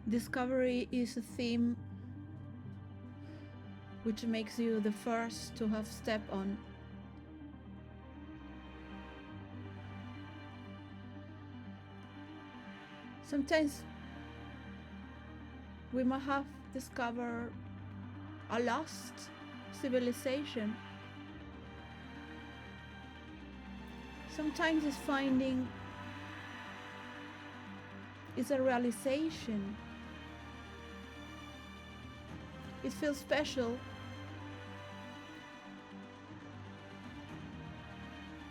Discovery is a theme which makes you the first to have stepped on. Sometimes we might have discovered a lost civilization. Sometimes it's finding is a realization. It feels special,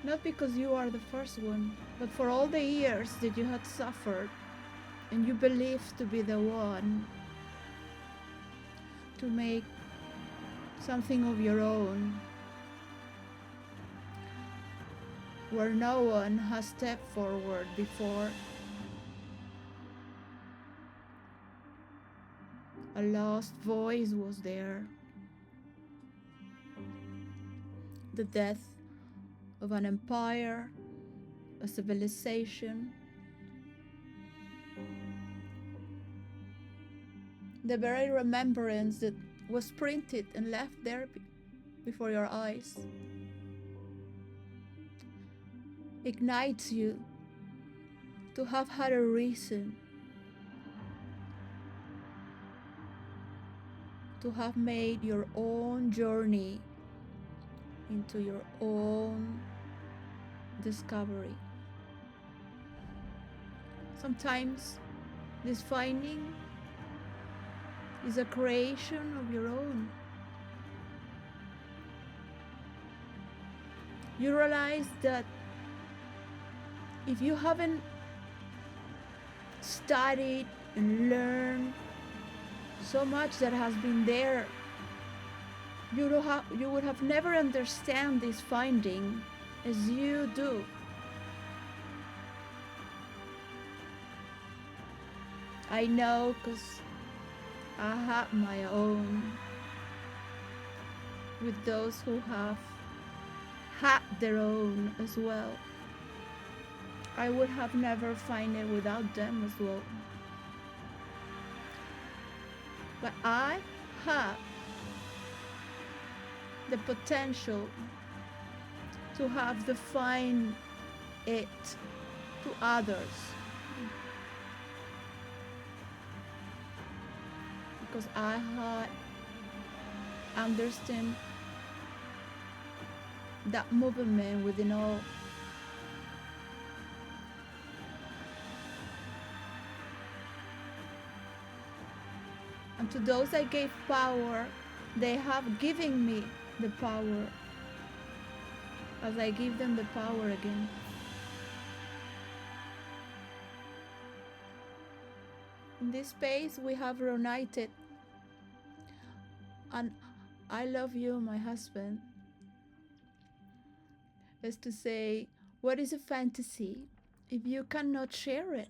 not because you are the first one, but for all the years that you had suffered and you believed to be the one to make something of your own, where no one has stepped forward before. A lost voice was there. The death of an empire, a civilization. The very remembrance that was printed and left there before your eyes ignites you to have had a reason, to have made your own journey into your own discovery. Sometimes this finding is a creation of your own. You realize that if you haven't studied and learned so much that has been there, you would have never understand this finding as you do. I know, because I have my own with those who have had their own as well. I would have never find it without them as well. But I have the potential to have defined it to others, because I had understand that movement within all. And to those I gave power, they have given me the power as I give them the power again. In this space we have reunited, and I love you, my husband, is to say, what is a fantasy if you cannot share it?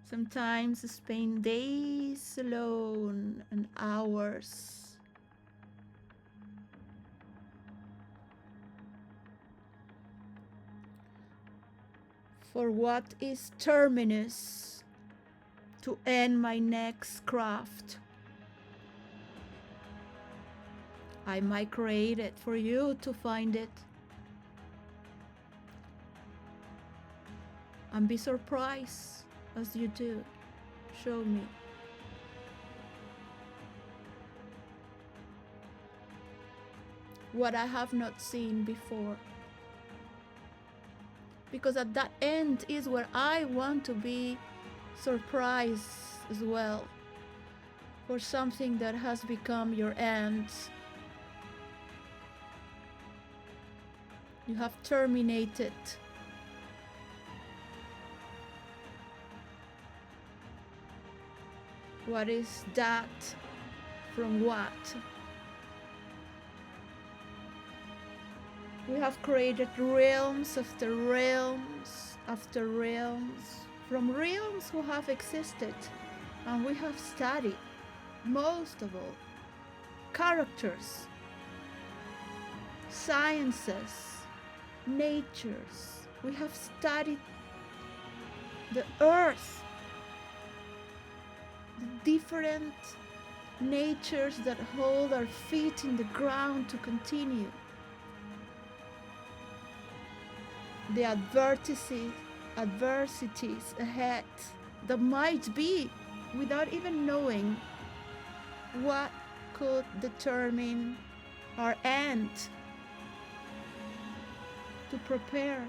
Sometimes spend days alone and hours for what is terminus to end my next craft. I might create it for you to find it and be surprised as you do. Show me. What I have not seen before. Because at that end is where I want to be surprised as well for something that has become your end. You have terminated what is that from what? We have created realms after realms after realms from realms who have existed, and we have studied, most of all, characters, sciences, natures. We have studied the earth, the different natures that hold our feet in the ground to continue, the adversities ahead that might be, without even knowing what could determine our end, to prepare.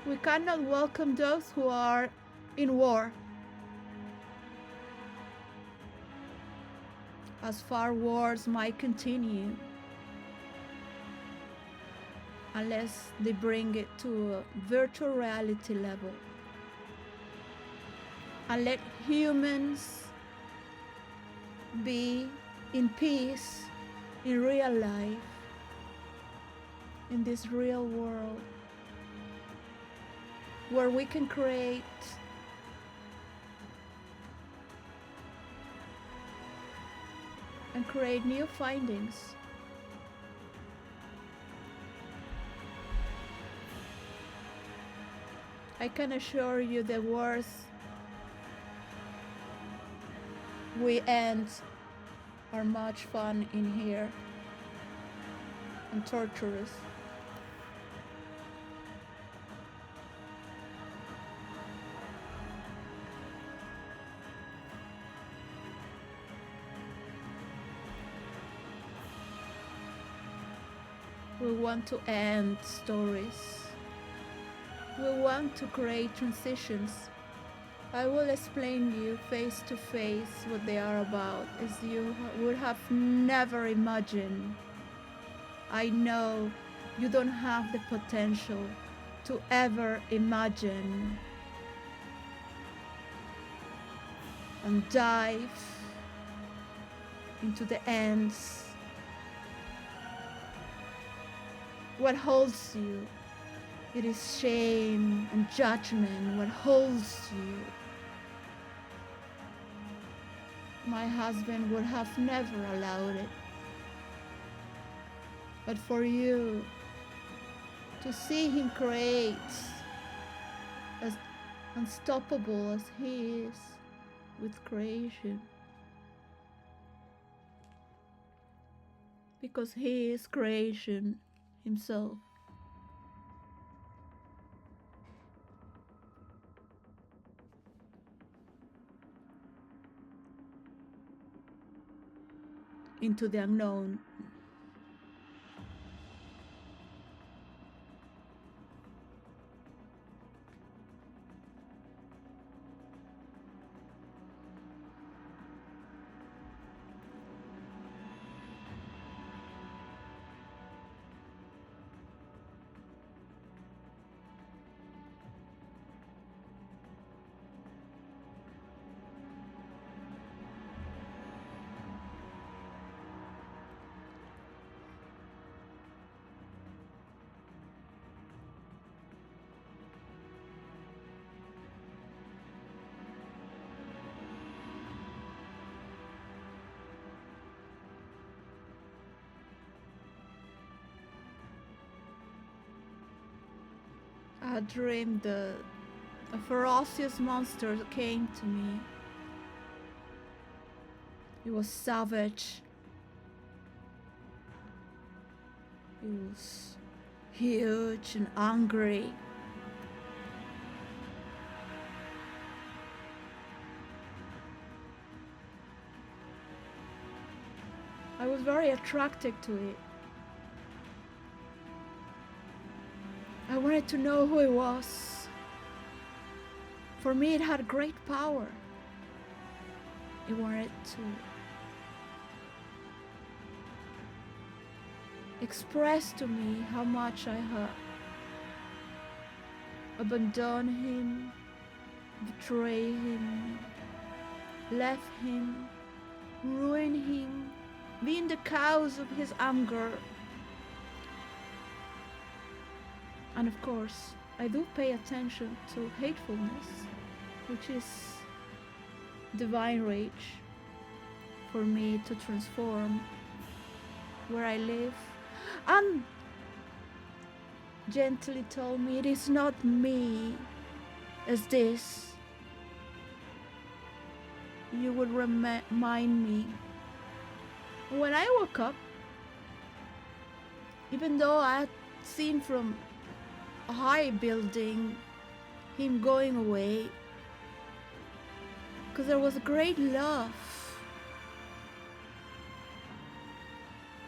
We cannot welcome those who are in war, as far wars might continue, unless they bring it to a virtual reality level, and let humans be in peace in real life, in this real world, where we can create new findings. I can assure you the wars we end are much fun in here and torturous. We want to end stories. We want to create transitions. I will explain you face to face what they are about, as you would have never imagined. I know you don't have the potential to ever imagine and dive into the ends. What holds you? It is shame and judgment what holds you. My husband would have never allowed it. But for you to see him create as unstoppable as he is with creation, because he is creation himself. Into the unknown. I dreamed a ferocious monster came to me. He was savage. He was huge and angry. I was very attracted to it. I wanted to know who it was. For me, it had great power. I wanted to express to me how much I had abandoned him, betrayed him, left him, ruined him, being the cause of his anger. And of course, I do pay attention to hatefulness, which is divine rage, for me to transform where I live. And gently told me, "It is not me, as this. You would remind me." When I woke up, even though I had seen from a high building him going away, because there was a great love.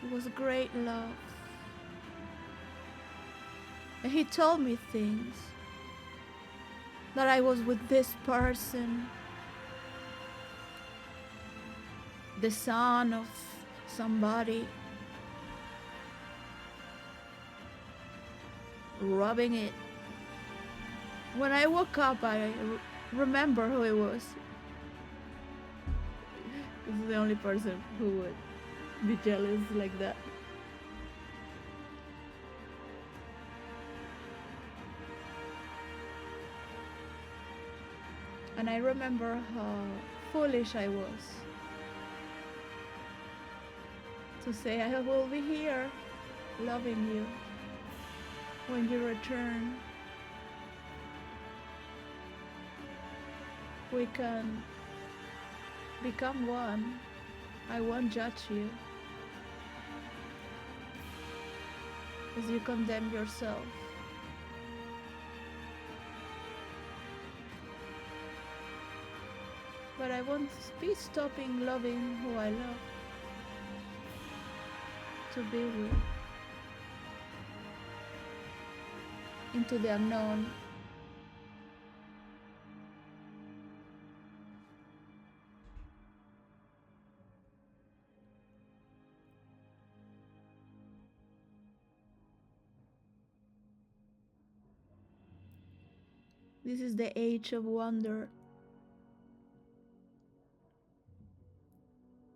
It was a great love. And he told me things, that I was with this person, the son of somebody, rubbing it. When I woke up, I remember who it was. This is the only person who would be jealous like that. And I remember how foolish I was to say, "I will be here loving you when you return. We can become one. I won't judge you as you condemn yourself." But I won't be stopping loving who I love to be with into the unknown. This is the age of wonder.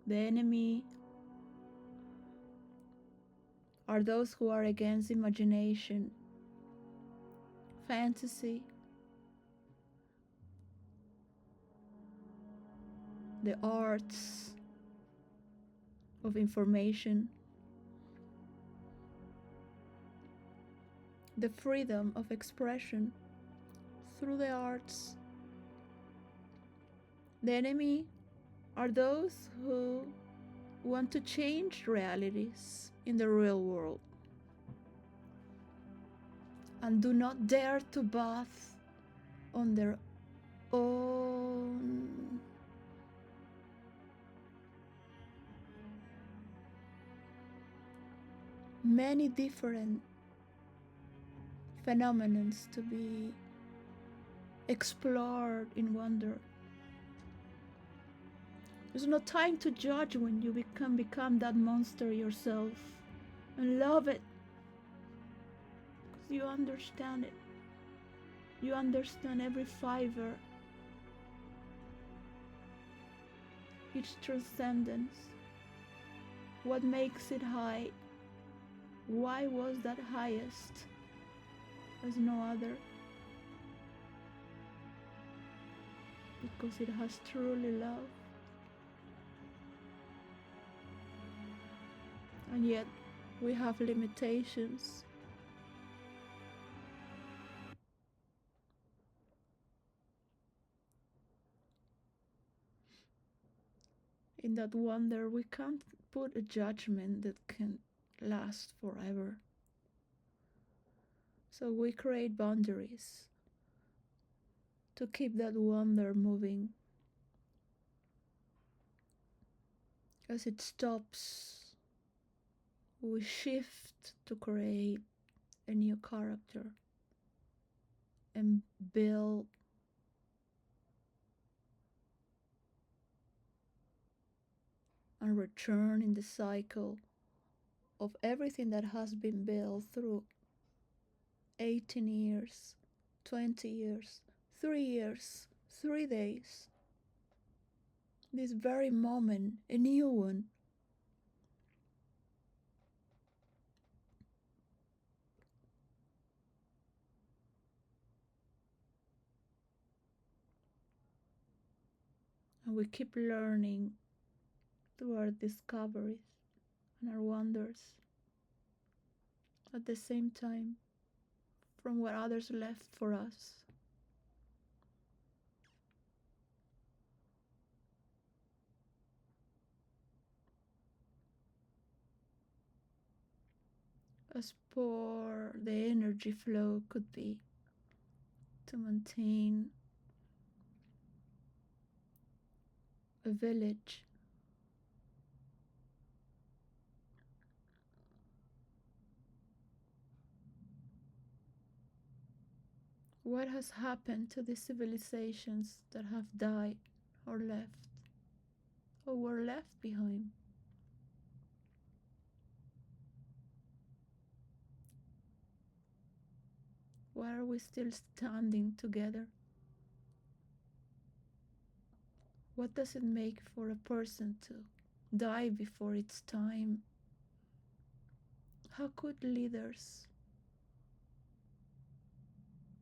The enemy are those who are against imagination, fantasy, the arts of information, the freedom of expression through the arts. The enemy are those who want to change realities in the real world and do not dare to bath on their own many different phenomena to be explored in wonder. There's no time to judge when you become that monster yourself, and love it because you understand it. You understand every fiber, each transcendence, what makes it high, why was that highest as no other, because it has truly love. And yet we have limitations. In that wonder, we can't put a judgment that can last forever. So we create boundaries to keep that wonder moving. As it stops, we shift to create a new character and build and return in the cycle of everything that has been built through 18 years, 20 years, 3 years, 3 days. This very moment, a new one. And we keep learning through our discoveries and our wonders at the same time. from what others left for us. As poor the energy flow could be to maintain a village. What has happened to the civilizations that have died or left or were left behind? Why are we still standing together? What does it make for a person to die before its time? How could leaders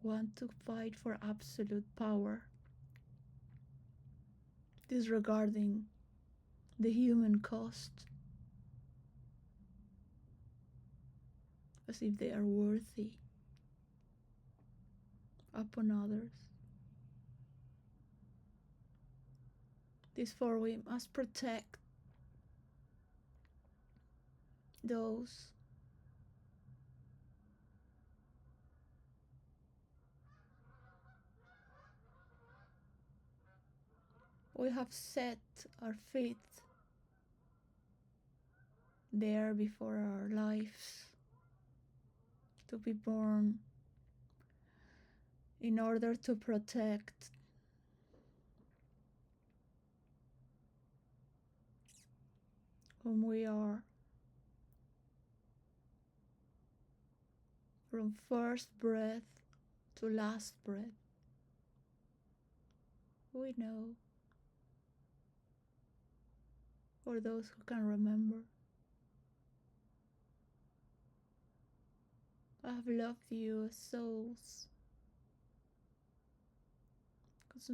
want to fight for absolute power, disregarding the human cost, as if they are worthy upon others? Therefore, we must protect those we have set our feet there before our lives to be born in order to protect whom we are from first breath to last breath. We know, for those who can remember, I have loved you as souls, because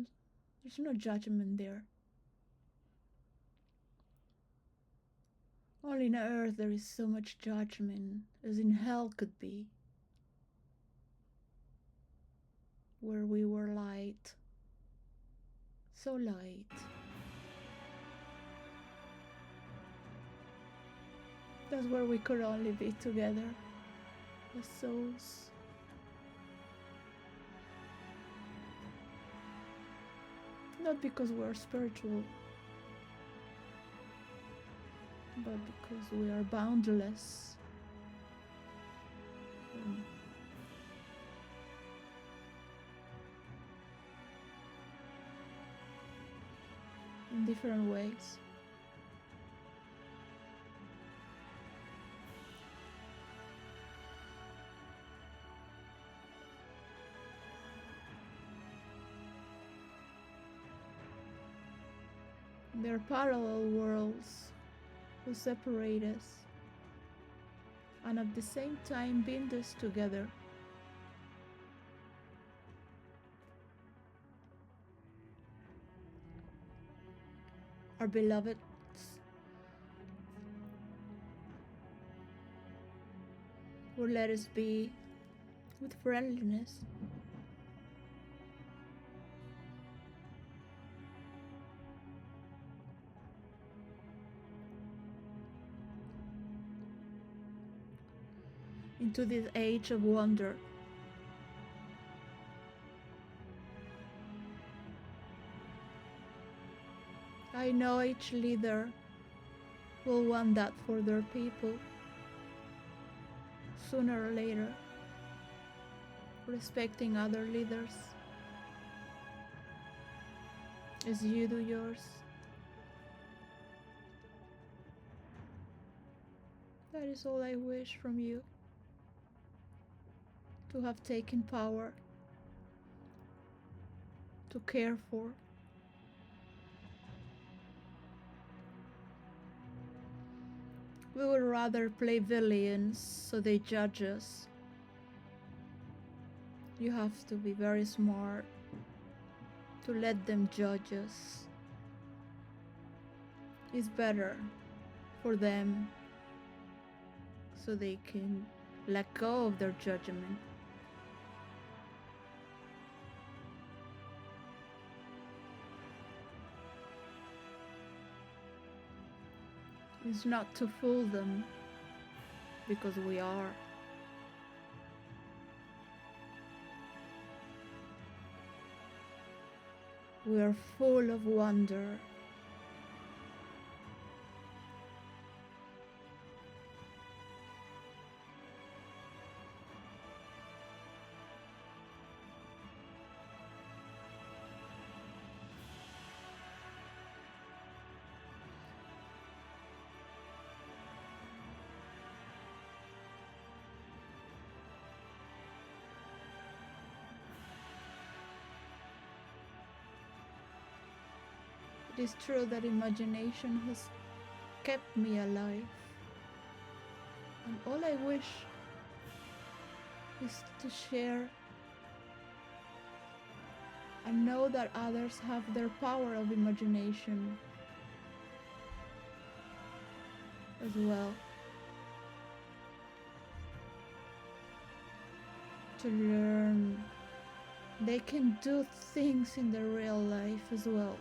there's no judgment there. Only in earth there is so much judgment, as in hell could be, where we were light, so light. That's where we could only be together as souls. Not because we're spiritual, but because we are boundless. In different ways. There are parallel worlds who separate us and at the same time bind us together. Our beloveds will let us be with friendliness. Into this age of wonder. I know each leader will want that for their people, sooner or later, respecting other leaders as you do yours. That is all I wish from you, to have taken power, to care for. We would rather play villains so they judge us. You have to be very smart to let them judge us. It's better for them so they can let go of their judgment is not to fool them, because we are. We are full of wonder. It is true that imagination has kept me alive, and all I wish is to share and know that others have their power of imagination as well, to learn they can do things in their real life as well.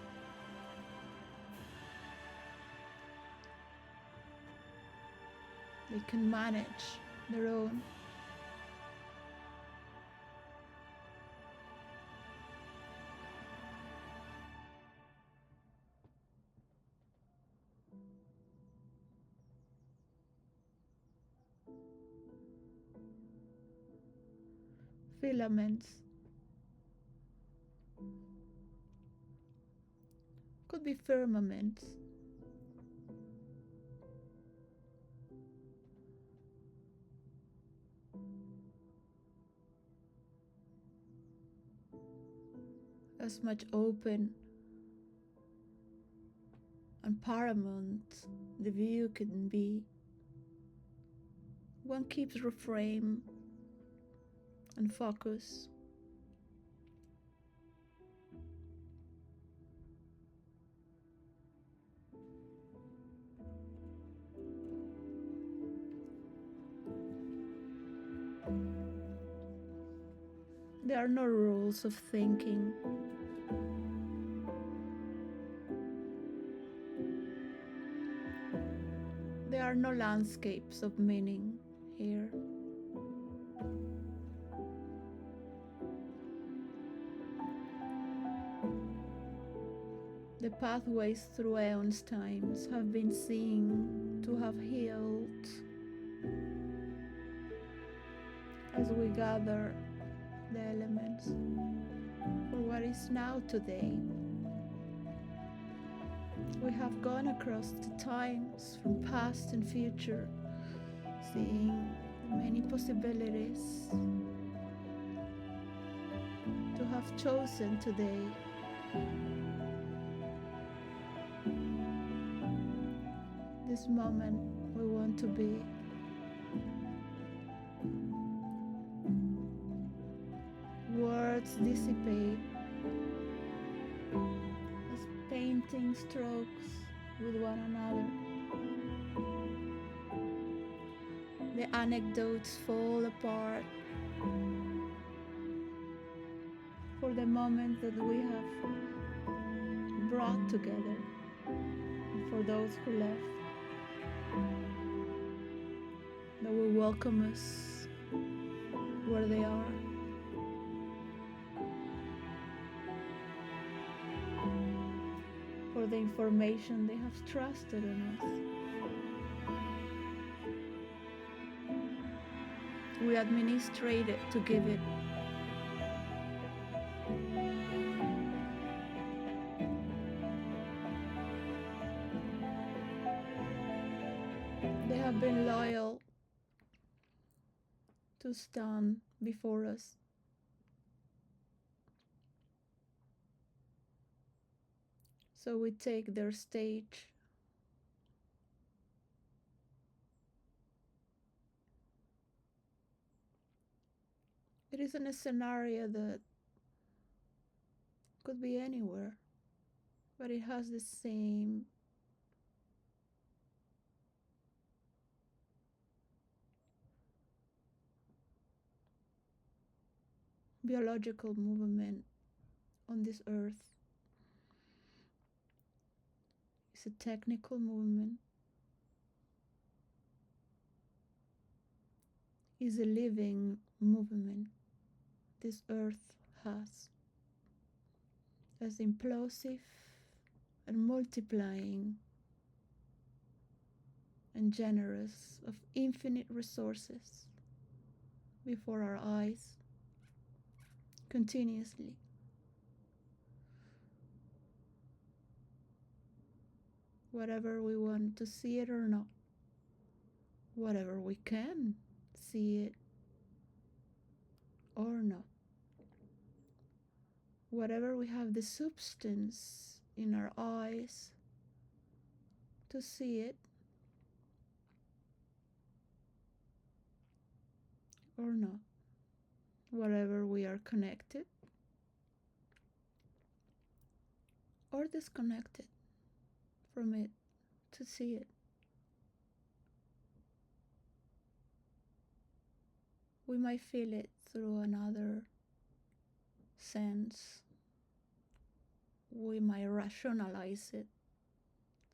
They can manage their own. Filaments. Could be firmaments. As much open and paramount the view can be, one keeps reframe and focus. There are no rules of thinking. There are no landscapes of meaning here. The pathways through aeons times have been seen to have healed as we gather the elements for what is now today. We have gone across the times from past and future, seeing many possibilities to have chosen today. This moment we want to be. Words dissipate as painting strokes with one another. The anecdotes fall apart for the moment that we have brought together, and for those who left, that will welcome us where they are. For the information they have trusted in us. We administrate it to give it. They have been loyal to stand before us. So we take their stage. It isn't a scenario that could be anywhere, but it has the same biological movement on this earth. It's a technical movement. is a living movement this earth has, as implosive and multiplying and generous of infinite resources before our eyes continuously. Whatever we want to see it or not, whatever we can see it or not, whatever we have the substance in our eyes to see it or not, whatever we are connected or disconnected from it to see it. We might feel it through another sense. We might rationalize it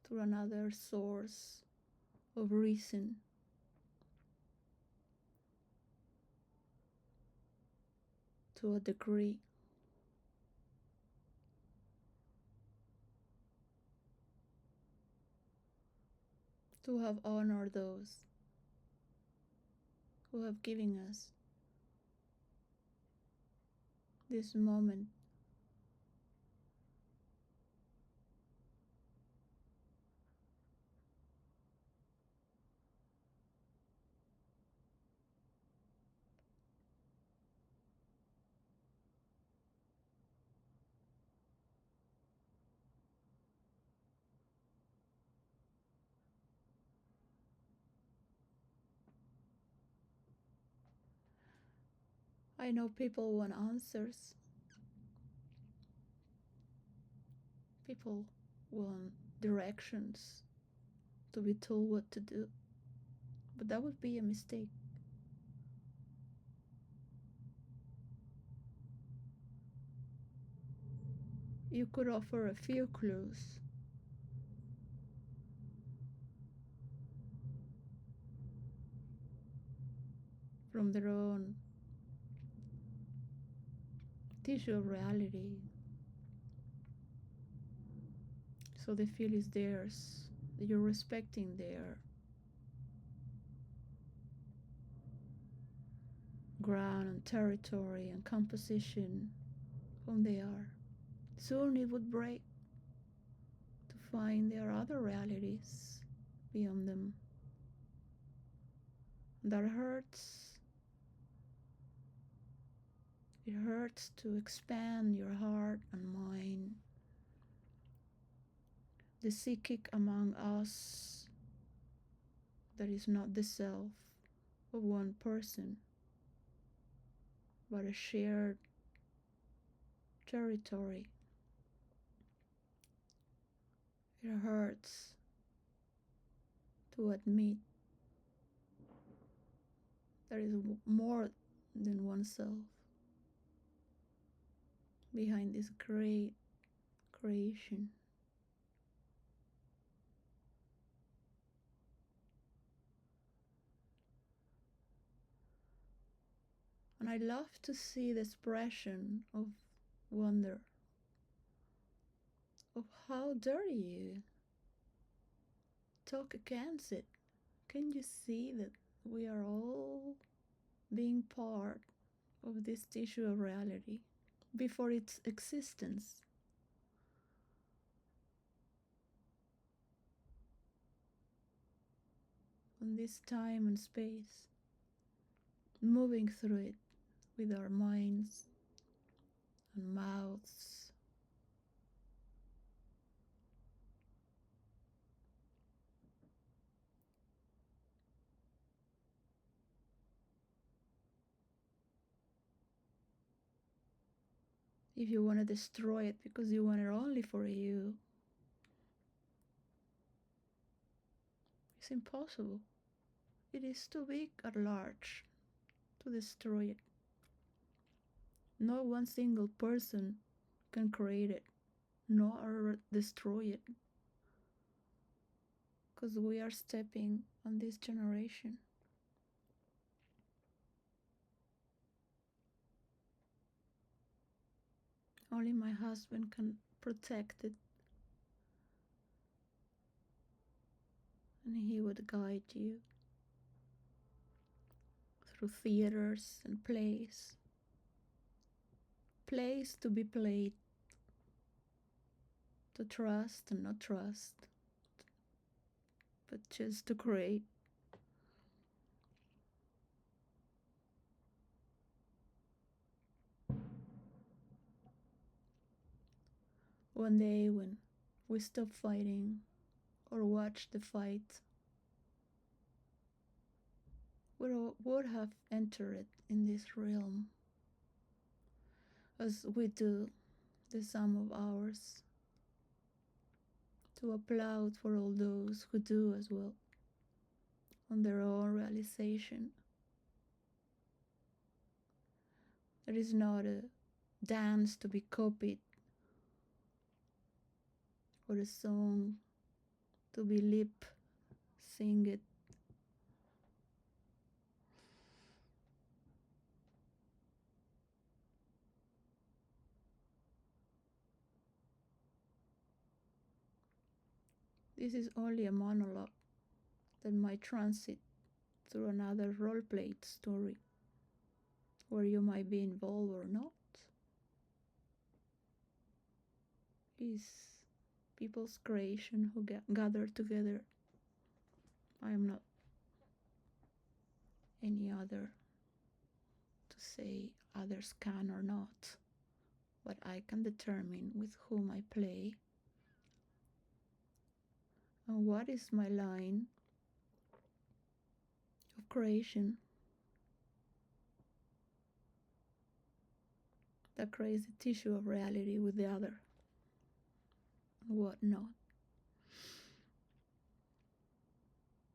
through another source of reason. To a degree. To have honored those who have given us this moment. I know people want answers. People want directions to be told what to do. But that would be a mistake. You could offer a few clues. From their own tissue of reality. So they feel it's theirs. That you're respecting their ground and territory and composition, whom they are. Soon it would break to find there are other realities beyond them. That hurts. It hurts to expand your heart and mind. The psychic among us that is not the self of one person, but a shared territory. It hurts to admit there is more than oneself behind this great creation. And I love to see the expression of wonder, of how dare you talk against it. Can you see that we are all being part of this tissue of reality before its existence? On this time and space, moving through it with our minds and mouths. If you want to destroy it because you want it only for you, it's impossible. It is too big at large to destroy it. No one single person can create it, nor destroy it, because we are stepping on this generation. Only my husband can protect it, and he would guide you through theaters and plays. Plays to be played, to trust and not trust, but just to create. One day when we stop fighting or watch the fight, we would have entered in this realm as we do the sum of ours, to applaud for all those who do as well on their own realization. It is not a dance to be copied or a song to be lip singed. This is only a monologue that might transit through another role-played story where you might be involved or not. Is people's creation who gather together. I am not any other to say others can or not, but I can determine with whom I play and what is my line of creation that creates the tissue of reality with the other, and what not.